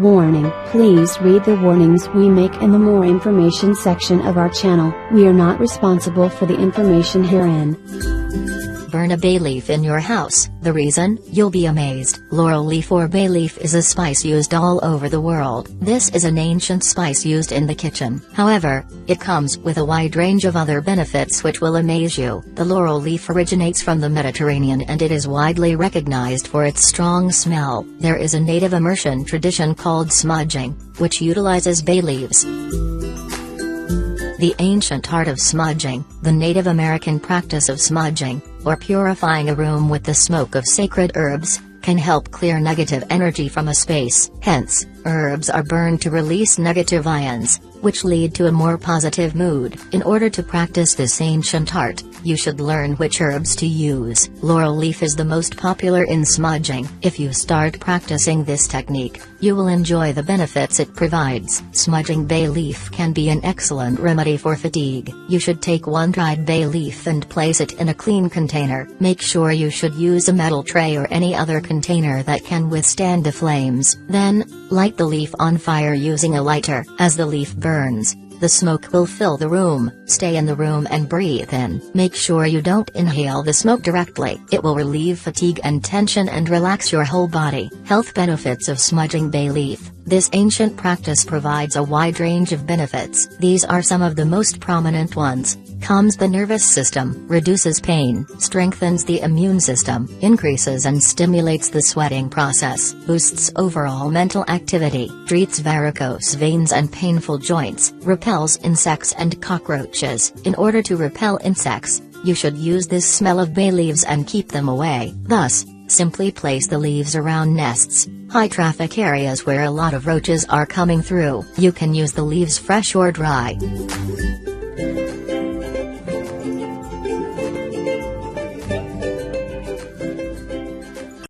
Warning: please read the warnings we make in the more information section of our channel. We are not responsible for the information herein. Burn a bay leaf in your house. The reason? You'll be amazed. Laurel leaf or bay leaf is a spice used all over the world. This is an ancient spice used in the kitchen. However, it comes with a wide range of other benefits which will amaze you. The laurel leaf originates from the Mediterranean and it is widely recognized for its strong smell. There is a native immersion tradition called smudging, which utilizes bay leaves. The ancient art of smudging, the Native American practice of smudging, or purifying a room with the smoke of sacred herbs, can help clear negative energy from a space. Hence, herbs are burned to release negative ions, which lead to a more positive mood. In order to practice this ancient art, you should learn which herbs to use. Laurel leaf is the most popular in smudging. If you start practicing this technique, you will enjoy the benefits it provides. Smudging bay leaf can be an excellent remedy for fatigue. You should take one dried bay leaf and place it in a clean container. Make sure you should use a metal tray or any other container that can withstand the flames. Then, light the leaf on fire using a lighter. As the leaf burns, the smoke will fill the room. Stay in the room and breathe in. Make sure you don't inhale the smoke directly. It will relieve fatigue and tension and relax your whole body. Health benefits of smudging bay leaf. This ancient practice provides a wide range of benefits. These are some of the most prominent ones. Calms the nervous system, reduces pain, strengthens the immune system, increases and stimulates the sweating process, boosts overall mental activity, treats varicose veins and painful joints, repels insects and cockroaches. In order to repel insects, you should use this smell of bay leaves and keep them away. Thus, simply place the leaves around nests, high traffic areas where a lot of roaches are coming through. You can use the leaves fresh or dry.